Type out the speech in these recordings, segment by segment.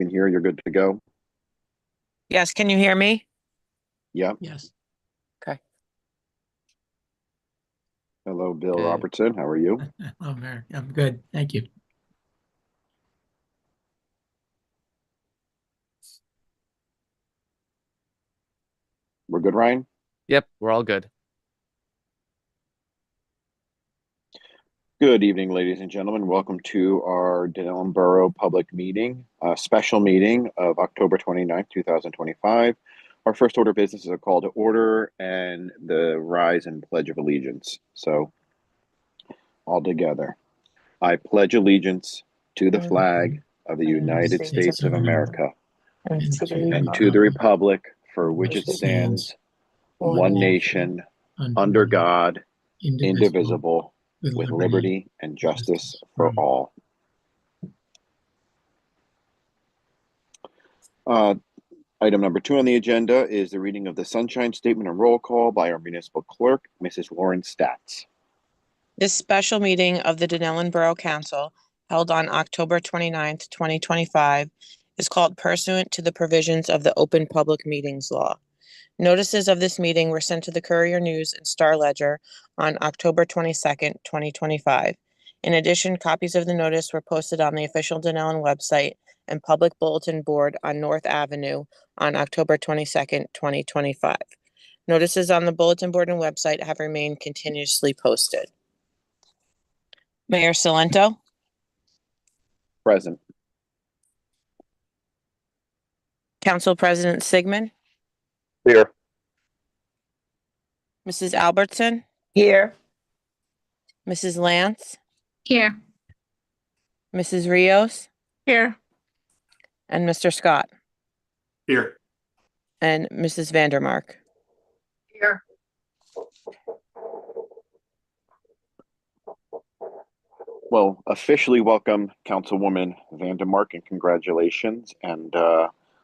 can hear, you're good to go. Yes, can you hear me? Yep. Yes. Okay. Hello, Bill Okay. Robertson. How are you? Oh, Mary, I'm good. Thank you. We're good, Ryan? Yep, we're all good. Good evening, ladies and gentlemen. Welcome to our Dunellen Borough public meeting, special meeting of October 29th, 2025. Our first order of business is a call to order and the rise and pledge of allegiance. So, all together. I pledge allegiance to the flag of the United States of America And to the and to the republic for which it stands, one nation, under God, indivisible, with liberty and justice for all. Item number 2 on the agenda is the reading of the Sunshine Statement and roll call by our municipal clerk, Mrs. Lauren Statz. This special meeting of the Dunellen Borough Council, held on October 29th, 2025, is called pursuant to the provisions of the Open Public Meetings Law. Notices of this meeting were sent to the Courier News and Star Ledger on October 22nd, 2025. In addition, copies of the notice were posted on the official Dunellen website and public bulletin board on North Avenue on October 22nd, 2025. Notices on the bulletin board and website have remained continuously posted. Mayor Cilento, Present. Council President Sigmund, Here. Mrs. Albertson, Here. Mrs. Lance, Here. Mrs. Rios, Here. and Mr. Scott, Here. and Mrs. Vandermark. Here. Well, officially welcome Councilwoman Vandermark and congratulations, and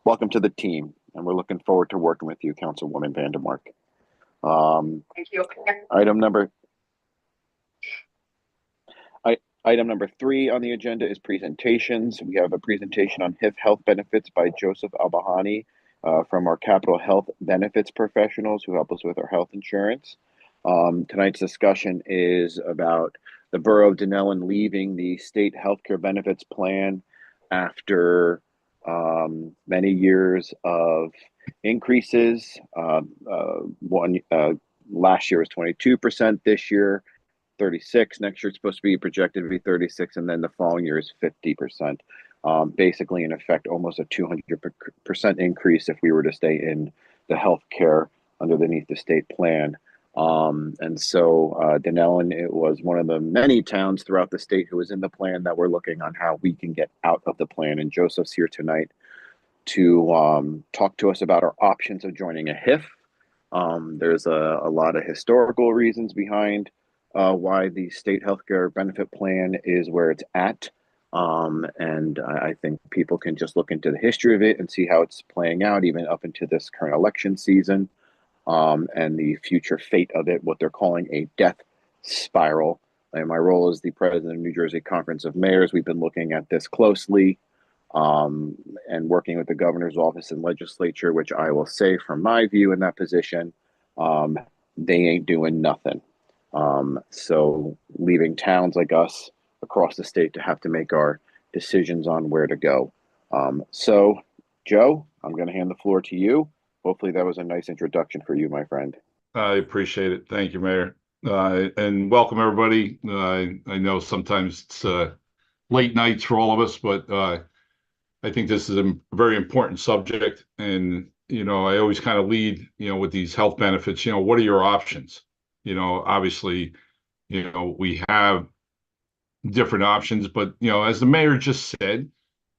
welcome to the team. And we're looking forward to working with you, Councilwoman Vandermark. Thank you. Item number 3 on the agenda is presentations. We have a presentation on HIF health benefits by Joseph Albahani from our Capital Health Benefits professionals who help us with our health insurance. Tonight's discussion is about the Borough of Dunellen leaving the state healthcare benefits plan after many years of increases. Last year was 22%, this year 36. Next year it's supposed to be projected to be 36, and then the following year is 50%. Basically, in effect, almost a 200% increase if we were to stay in the healthcare underneath the state plan. And so Dunellen, it was one of the many towns throughout the state who was in the plan that we're looking on how we can get out of the plan. And Joseph's here tonight to talk to us about our options of joining a HIF. There's a lot of historical reasons behind why the state healthcare benefit plan is where it's at. And I think people can just look into the history of it and see how it's playing out, even up into this current election season, and the future fate of it, what they're calling a death spiral. And my role as the president of New Jersey Conference of Mayors, we've been looking at this closely, and working with the governor's office and legislature, which I will say from my view in that position, they ain't doing nothing. So leaving towns like us across the state to have to make our decisions on where to go. So Joe, I'm going to hand the floor to you. Hopefully that was a nice introduction for you, my friend. I appreciate it. Thank you, Mayor. And welcome, everybody. I know sometimes it's late nights for all of us, but I think this is a very important subject. And, I always kind of lead, with these health benefits, what are your options? Obviously, we have different options, but, as the mayor just said,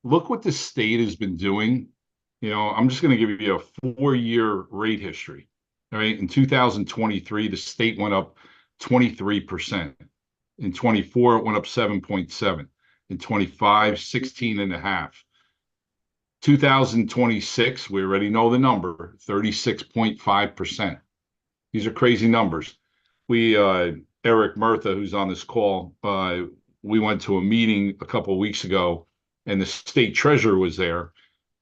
look what the state has been doing. I'm just going to give you a 4-year rate history. All right. In 2023, the state went up 23%. In 24, it went up 7.7. In 25, 16.5. 2026, we already know the number, 36.5%. These are crazy numbers. We, Eric Murtha, who's on this call, we went to a meeting a couple of weeks ago, and the state treasurer was there,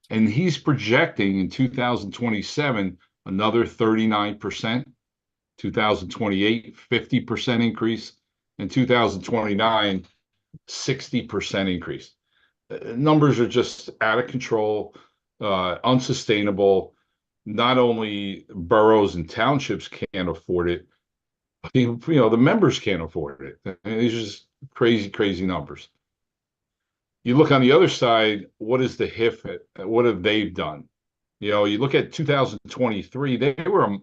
And he's projecting in 2027 another 39%, 2028 50% increase, and 2029 60% increase. Numbers are just out of control, unsustainable. Not only boroughs and townships can't afford it, the members can't afford it. And these are just crazy, crazy numbers. You look on the other side, what is the HIF? What have they done? You look at 2023, they were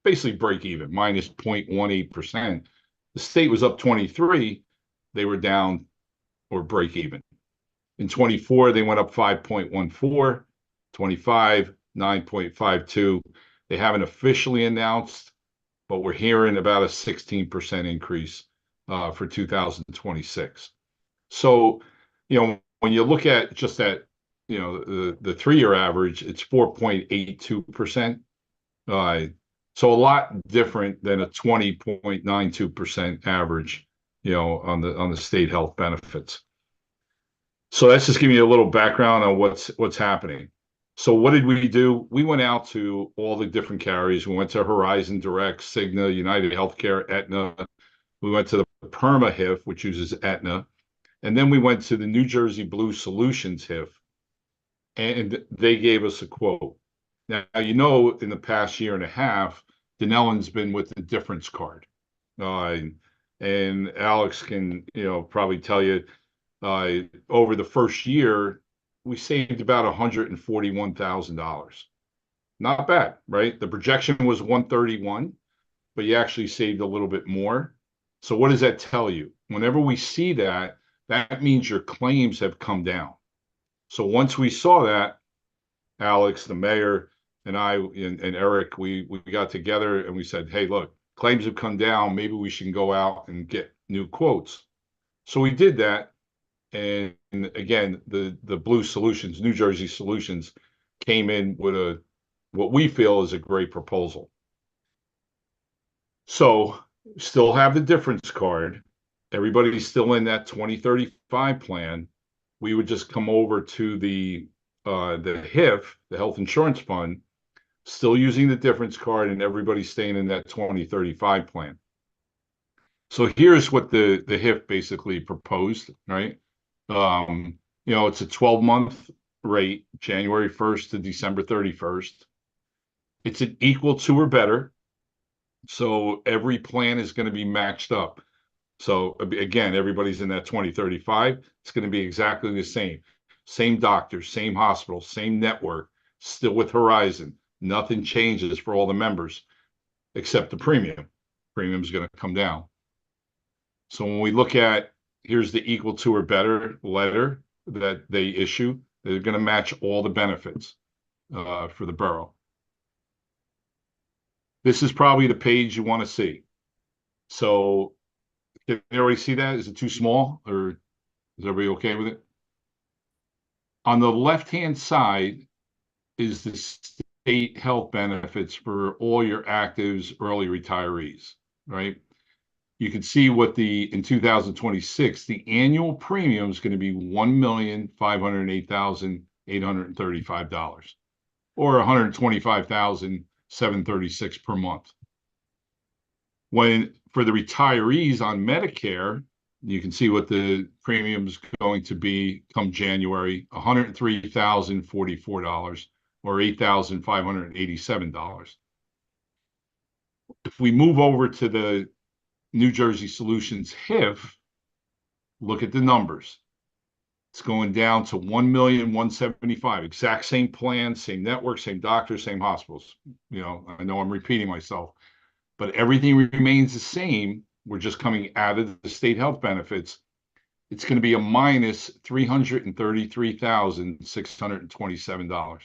basically break even, minus 0.18%. The state was up 23, they were down or break even. In 24, they went up 5.14, 25, 9.52. They haven't officially announced, but we're hearing about a 16% increase for 2026. So, when you look at just that, the 3-year average, it's 4.82%. So a lot different than a 20.92% average, on the state health benefits. So that's just giving you a little background on what's happening. So what did we do? We went out to all the different carriers. We went to Horizon Direct, Cigna, United Healthcare, Aetna. We went to the Perma HIF, which uses Aetna. And then we went to the New Jersey Blue Solutions HIF, and they gave us a quote. Now, in the past year and a half, Dunellen's been with the difference card. And Alex can, probably tell you, over the first year, we saved about $141,000. Not bad, right? The projection was 131, but you actually saved a little bit more. So what does that tell you? Whenever we see that, that means your claims have come down. So once we saw that, Alex, the mayor, and I and Eric, we got together and we said, hey, look, claims have come down. Maybe we should go out and get new quotes. So we did that. And again, the Blue Solutions, New Jersey Solutions, came in with what we feel is a great proposal. So still have the difference card. Everybody's still in that 2035 plan. We would just come over to the HIF, the Health Insurance Fund, still using the difference card, and everybody's staying in that 2035 plan. So here's what the HIF basically proposed, right? It's a 12-month rate, January 1st to December 31st. It's an equal to or better. So every plan is going to be matched up. So again, everybody's in that 2035. It's going to be exactly the same. Same doctors, same hospital, same network, still with Horizon. Nothing changes for all the members except the premium. Premium is going to come down. So when we look at, here's the equal to or better letter that they issue, they're going to match all the benefits for the borough. This is probably the page you want to see. So can you already see that? Is it too small, or is everybody okay with it? On the left-hand side is the state health benefits for all your actives, early retirees, right? You can see what in 2026, the annual premium is going to be $1,508,835, or $125,736 per month. When for the retirees on Medicare, you can see what the premium is going to be come January, $103,044, or $8,587. If we move over to the New Jersey Solutions HIF, look at the numbers. It's going down to $1,175,000. Exact same plan, same network, same doctors, same hospitals. I know I'm repeating myself, but everything remains the same. We're just coming out of the state health benefits. It's going to be a minus $333,627.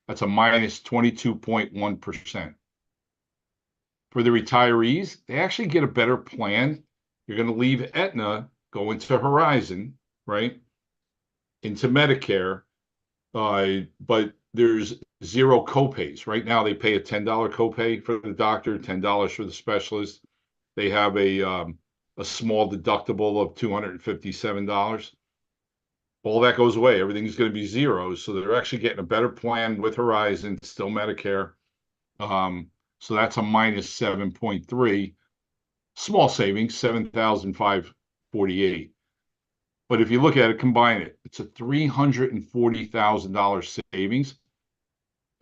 That's a minus 22.1%. For the retirees, they actually get a better plan. You're going to leave Aetna, go into Horizon, right? Into Medicare, but there's zero copays. Right now, they pay a $10 copay for the doctor, $10 for the specialist. They have a small deductible of $257. all that goes away. Everything's going to be zero. So they're actually getting a better plan with Horizon, still Medicare. So that's a minus 7.3. Small savings, 7,548. But if you look at it, combine it, it's a $340,000 savings.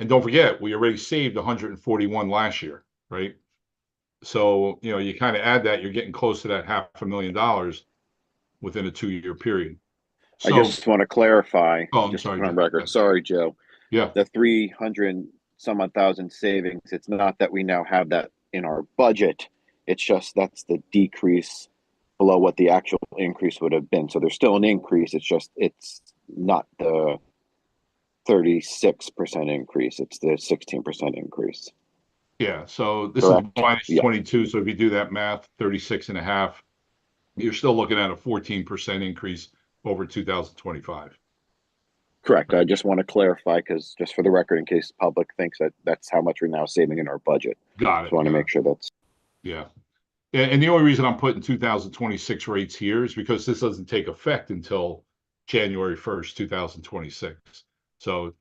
And don't forget, we already saved 141 last year, right? So, you kind of add that, you're getting close to that $500,000 within a 2-year period. I So, just want to clarify, oh, I'm just to sorry, put on Joe. record. Sorry, Joe. Yeah, The 300 some odd thousand savings, it's not that we now have that in our budget. It's just that's the decrease below what the actual increase would have been. So there's still an increase. It's just it's not the 36% increase. It's the 16% increase. yeah. So this Correct. is minus Yeah. 22. So if you do that math, 36.5, you're still looking at a 14% increase over 2025. Correct. I just want to clarify because just for the record, in case the public thinks that that's how much we're now saving in our budget. Got it. Just want to make sure that's. Yeah. And the only reason I'm putting 2026 rates here is because this doesn't take effect until January 1st, 2026. So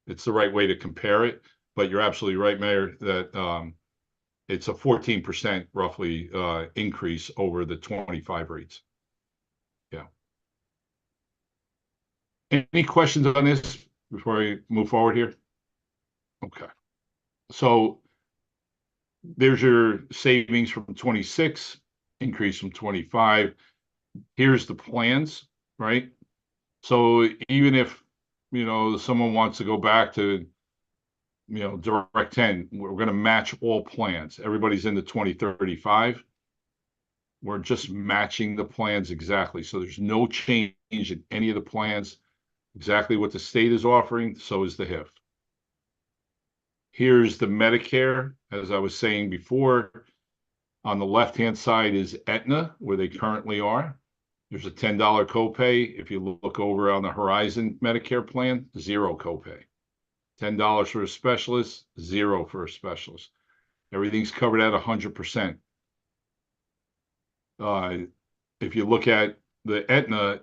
it's the right way to compare it. But you're absolutely right, Mayor, that it's a 14% roughly increase over the 25 rates. Yeah. Any questions on this before I move forward here? Okay. So there's your savings from 26, increase from 25. Here's the plans, right? So even if, someone wants to go back to, Direct 10, we're going to match all plans. Everybody's in the 2035. We're just matching the plans exactly. So there's no change in any of the plans. Exactly what the state is offering, so is the HIF. Here's the Medicare, as I was saying before. On the left-hand side is Aetna, where they currently are. There's a $10 copay. If you look over on the Horizon Medicare plan, 0 copay. $10 for a specialist, 0 for a specialist. Everything's covered at 100%. If you look at the Aetna,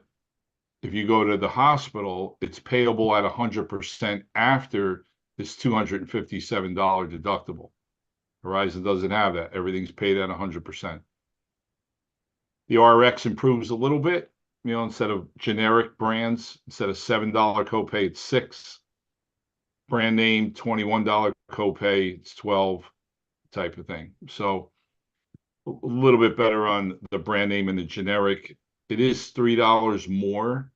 if you go to the hospital, it's payable at 100% after this $257 deductible. Horizon doesn't have that. Everything's paid at 100%. The RX improves a little bit, instead of generic brands, instead of $7 copay, it's 6. Brand name, $21 copay, it's 12, type of thing. So a little bit better on the brand name and the generic. It is $3 more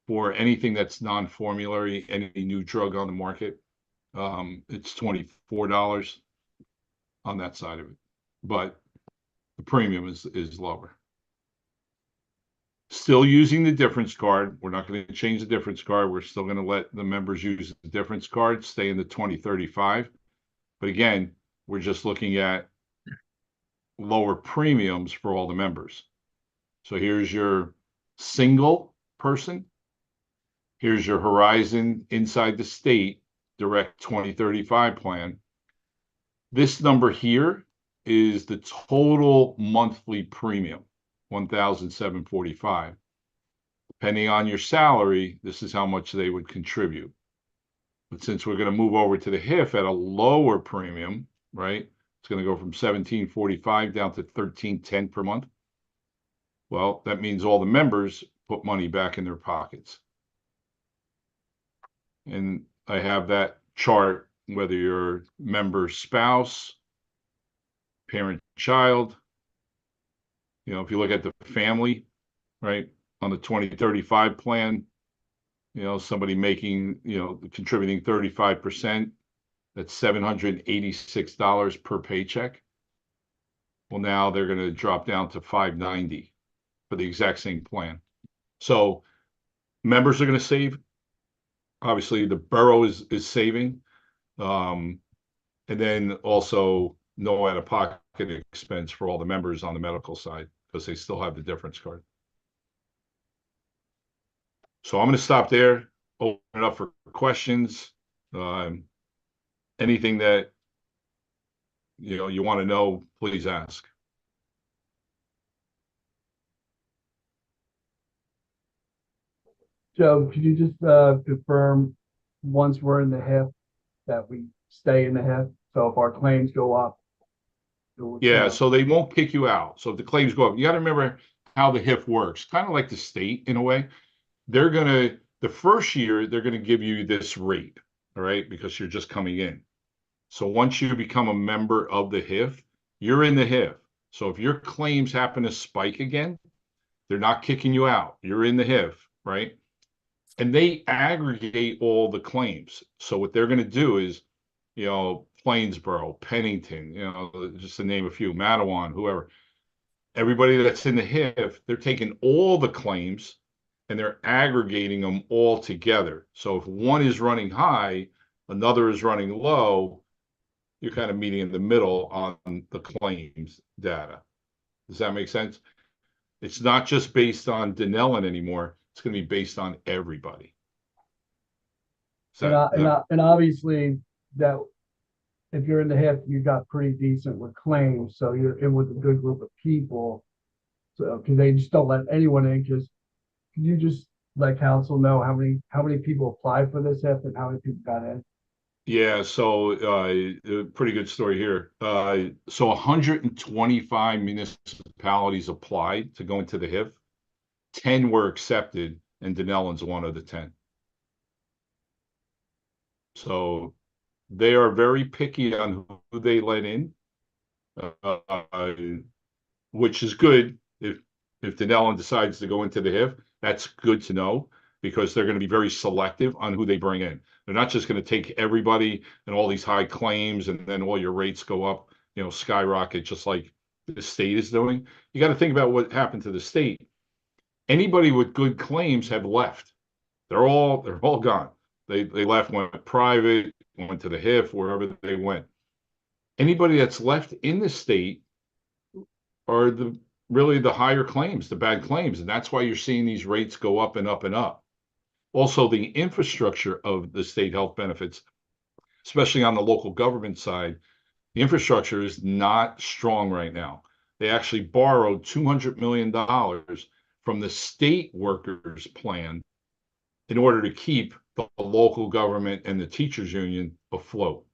for anything that's non-formulary, any new drug on the market. It's $24 on that side of it, but the premium is lower. Still using the difference card. We're not going to change the difference card. We're still going to let the members use the difference card, stay in the 2035. But again, we're just looking at lower premiums for all the members. So here's your single person. Here's your Horizon inside the state direct 2035 plan. This number here is the total monthly premium, $1,745. Depending on your salary, this is how much they would contribute. But since we're going to move over to the HIF at a lower premium, right? It's going to go from $1,745 down to $1,310 per month. Well, that means all the members put money back in their pockets. And I have that chart, whether you're member spouse, parent, child. If you look at the family, right, on the 2035 plan, somebody making, contributing 35%, that's $786 per paycheck. Well, now they're going to drop down to $590 for the exact same plan. So members are going to save. Obviously, the borough is saving. And then also no out-of-pocket expense for all the members on the medical side because they still have the difference card. So I'm going to stop there, open it up for questions. Anything that you want to know, please ask. Joe, could you just confirm once we're in the HIF that we stay in the HIF? So if our claims go up, it will Yeah, count. so they won't kick you out. So if the claims go up, you got to remember how the HIF works, kind of like the state in a way. They're gonna the first year they're gonna give you this rate, all right, because you're just coming in. So once you become a member of the HIF, you're in the HIF. So if your claims happen to spike again, they're not kicking you out. You're in the HIF, right? And they aggregate all the claims. So what they're going to do is, Plainsboro, Pennington, just to name a few, Matawan, whoever, everybody that's in the HIF, they're taking all the claims and they're aggregating them all together. So if one is running high, another is running low, you're kind of meeting in the middle on the claims data. Does that make sense? It's not just based on Dunellen anymore. It's going to be based on everybody. And obviously that if you're in the HIF, you got pretty decent with claims, so you're in with a good group of people. So because they just don't let anyone in, because can you just let council know how many people applied for this HIF and how many people got in? Yeah, so a pretty good story here. So 125 municipalities applied to go into the HIF. 10 were accepted, and Dunellen's one of the 10. So they are very picky on who they let in, which is good. If Dunellen decides to go into the HIF, that's good to know, because they're going to be very selective on who they bring in. They're not just going to take everybody and all these high claims and then all your rates go up, skyrocket, just like the state is doing. You got to think about what happened to the state. Anybody with good claims have left. They're all gone. They left, went private, went to the HIF, wherever they went. Anybody that's left in the state are really the higher claims, the bad claims. And that's why you're seeing these rates go up and up and up. Also, the infrastructure of the state health benefits, especially on the local government side, the infrastructure is not strong right now. They actually borrowed $200 million from the state workers plan in order to keep the local government and the teachers union afloat.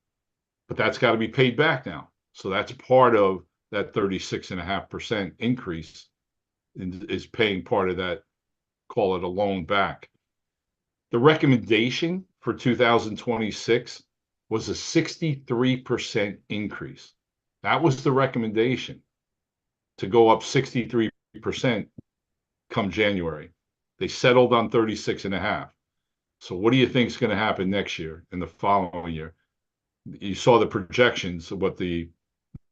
But that's got to be paid back now. So that's part of that 36.5% increase is paying part of that, call it a loan back. The recommendation for 2026 was a 63% increase. That was the recommendation, to go up 63% come January. They settled on 36.5. So what do you think is going to happen next year and the following year? You saw the projections of what the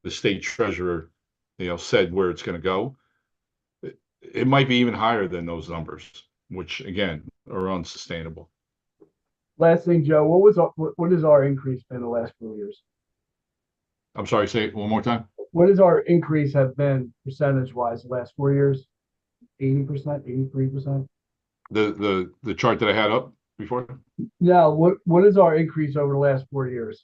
state treasurer, said where it's going to go. It might be even higher than those numbers, which again are unsustainable. Last thing, Joe, what is our increase been the last 4 years? I'm sorry, say it one more time. What does our increase have been percentage wise the last 4 years? 80%, 83%? The chart that I had up before? Now, what is our increase over the last 4 years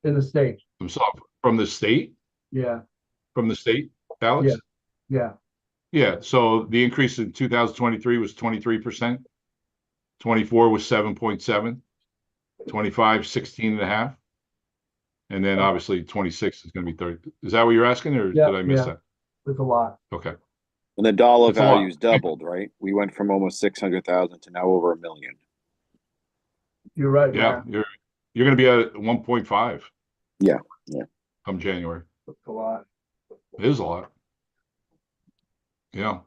in the state? I'm sorry, from the state? Yeah. From the state, Alex? Yeah. Yeah, so the increase in 2023 was 23%. 24 was 7.7. 25, 16.5. And then obviously 26 is going to be 30. Is that what you're asking, or did I miss that? It's a lot. Okay. And the dollar It's a lot. value's doubled, right? We went from almost 600,000 to now over 1 million. You're right. Yeah, Man. you're going to be at 1.5. Yeah. Come January. It's a lot. It is a lot. Yeah.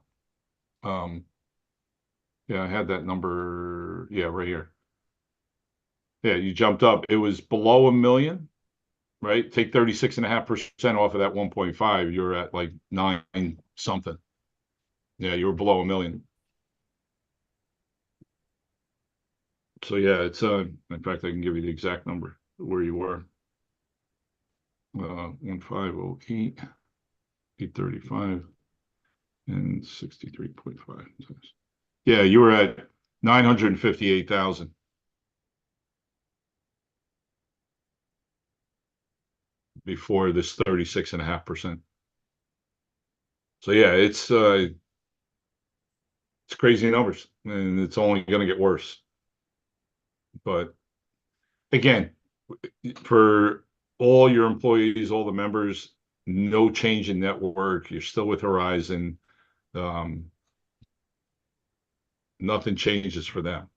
Yeah, I had that number. Yeah, right here. Yeah, you jumped up. It was below 1 million, right? Take 36.5% off of that 1.5. You're at like 9 something. Yeah, you were below 1 million. So yeah, it's in fact, I can give you the exact number where you were. 1508, 835, and 63.5. Yeah, you were at 958,000. Before this 36.5%. So yeah, it's It's crazy numbers, and it's only going to get worse. But again, for all your employees, all the members, no change in network. You're still with Horizon. Nothing changes for them.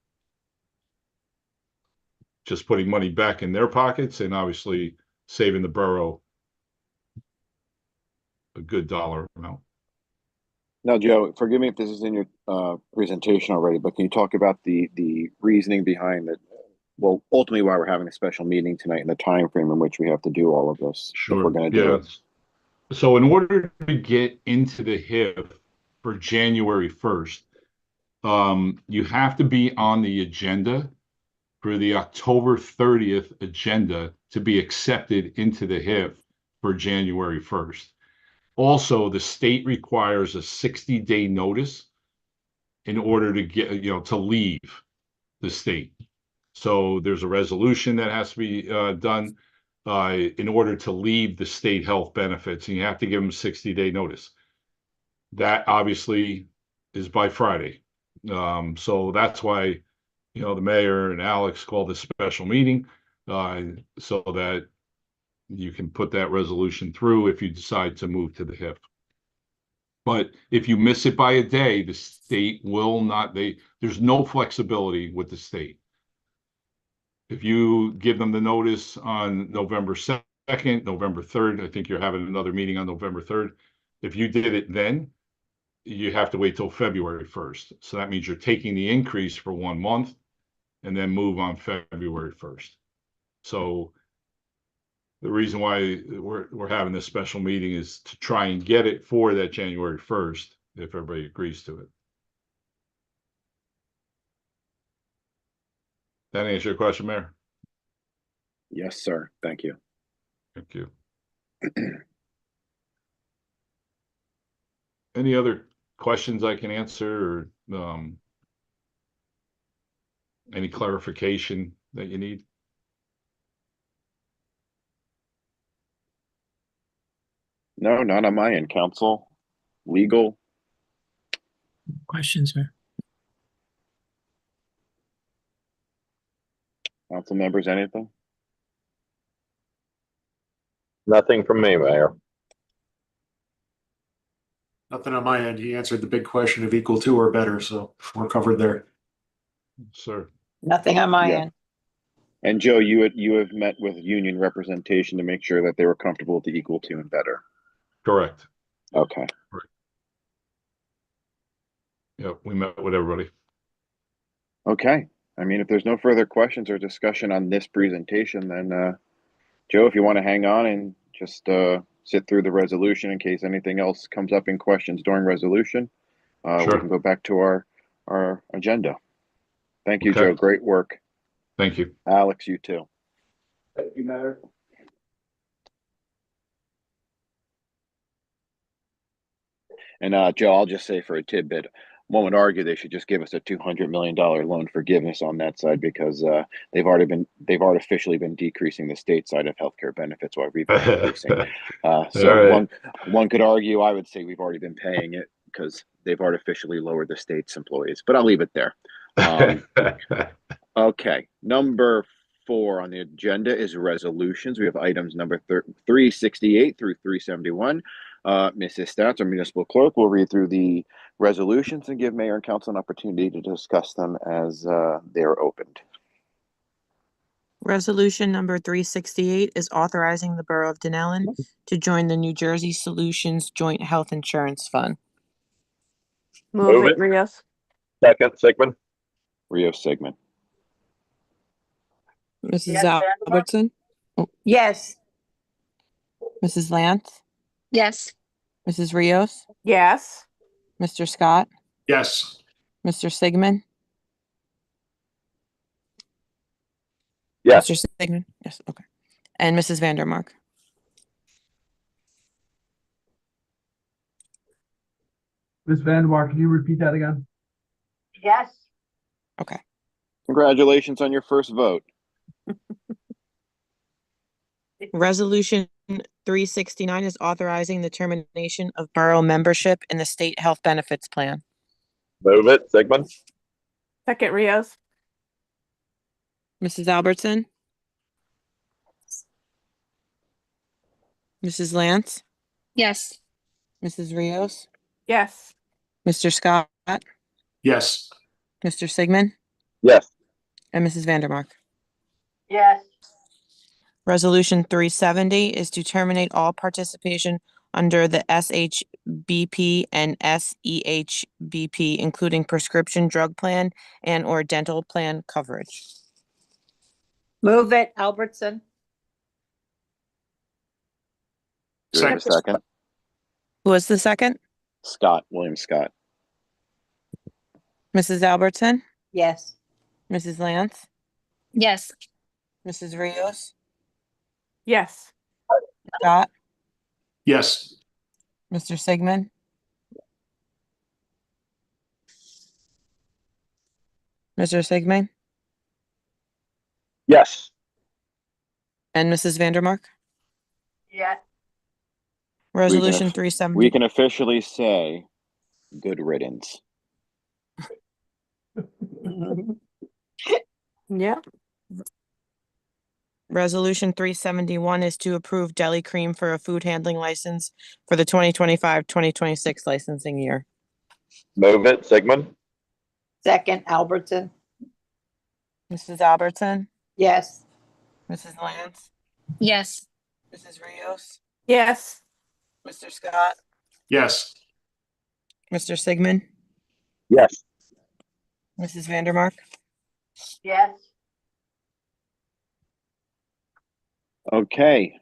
Just putting money back in their pockets and obviously saving the borough a good dollar amount. Now, Joe, forgive me if this is in your presentation already, but can you talk about the reasoning behind it? Well, ultimately, why we're having a special meeting tonight and the time frame in which we have to do all of this. If we're going to do it. So in order to get into the HIF for January 1st, you have to be on the agenda for the October 30th agenda to be accepted into the HIF for January 1st. Also, the state requires a 60-day notice in order to get, to leave the state. So there's a resolution that has to be done in order to leave the state health benefits, and you have to give them a 60-day notice. That obviously is by Friday. So that's why, the mayor and Alex called this special meeting so that you can put that resolution through if you decide to move to the HIF. But if you miss it by a day, the state will not, there's no flexibility with the state. If you give them the notice on November 2nd, November 3rd, I think you're having another meeting on November 3rd. If you did it then, you have to wait till February 1st. So that means you're taking the increase for 1 month and then move on February 1st. So the reason why we're having this special meeting is to try and get it for that January 1st, if everybody agrees to it. That answer your question, Mayor? Yes, sir. Thank you. Thank you. Any other questions I can answer, or any clarification that you need? No, not on my end. Council, legal. Questions, Mayor? Council members, anything? Nothing from me, Mayor. Nothing on my end. He answered the big question of equal to or better, so we're covered there. Sir. Nothing on my Yeah. end. And Joe, you have met with union representation to make sure that they were comfortable with the equal to and better. Correct. Okay. Yeah, we met with everybody. Okay. I mean, if there's no further questions or discussion on this presentation, then Joe, if you want to hang on and just sit through the resolution in case anything else comes up in questions during resolution, we Sure. can go back to our agenda. Thank you, Okay. Joe. Great work. Thank you. Alex, you too. Thank you, Mayor. And Joe, I'll just say for a tidbit, one would argue they should just give us a $200 million loan forgiveness on that side because they've artificially been decreasing the state side of healthcare benefits while we've been increasing. So right. one could argue, I would say we've already been paying it because they've artificially lowered the state's employees. But I'll leave it there. Okay, number 4 on the agenda is resolutions. We have items number 368 through 371. Mrs. Stats, our municipal clerk, will read through the resolutions and give mayor and council an opportunity to discuss them as they're opened. Resolution number 368 is authorizing the Borough of Dunellen to join the New Jersey Solutions Joint Health Insurance Fund. Move it. Rios. Second, Sigmund. Rio Sigmund. Mrs. Albertson? Yes. Mrs. Lance? Yes. Mrs. Rios? Yes. Mr. Scott? Yes. Mr. Sigmund? Yes. Mr. Sigmund? Yes, okay. And Mrs. Vandermark? Ms. Vandermark, can you repeat that again? Yes. Okay. Congratulations on your first vote. Resolution 369 is authorizing the termination of borough membership in the state health benefits plan. Move it, Sigmund. Second, Rios. Mrs. Albertson? Mrs. Lance? Yes. Mrs. Rios? Yes. Mr. Scott? Yes. Mr. Sigmund? Yes. And Mrs. Vandermark? Yes. Resolution 370 is to terminate all participation under the SHBP and SEHBP, including prescription drug plan and/or dental plan coverage. Move it, Albertson. Do we have a second? Who was the second? Scott, William Scott. Mrs. Albertson? Yes. Mrs. Lance? Yes. Mrs. Rios? Yes. Scott? Yes. Mr. Sigmund? Mr. Sigmund? Yes. And Mrs. Vandermark? Yes. Resolution We 370. can officially say good riddance. Yeah. Resolution 371 is to approve Deli Cream for a food handling license for the 2025-2026 licensing year. Move it, Sigmund. Second, Albertson. Mrs. Albertson? Yes. Mrs. Lance? Yes. Mrs. Rios? Yes. Mr. Scott? Yes. Mr. Sigmund? Yes. Mrs. Vandermark? Yes. Okay,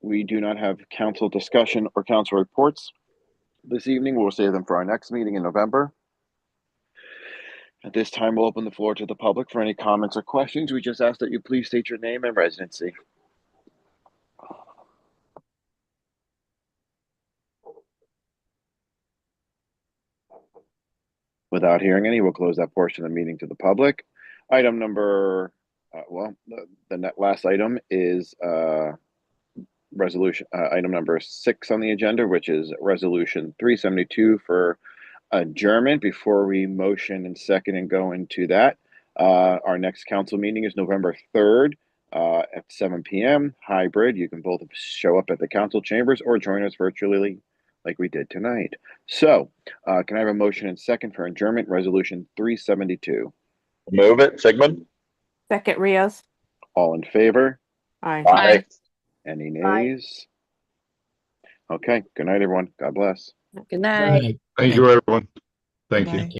we do not have council discussion or council reports this evening. We'll save them for our next meeting in November. At this time, we'll open the floor to the public for any comments or questions. We just ask that you please state your name and residency. Without hearing any, we'll close that portion of the meeting to the public. Item number, the last item is resolution, item number 6 on the agenda, which is resolution 372 for adjournment. Before we motion and second and go into that, our next council meeting is November 3rd at 7 p.m. hybrid. You can both show up at the council chambers or join us virtually like we did tonight. So can I have a motion and second for adjournment resolution 372? Move it, Sigmund. Second, Rios. All in favor? Aye. Aye. Any Aye. nays? Okay, good night, everyone. God bless. Good night. Thank you, everyone. Thank you. Bye.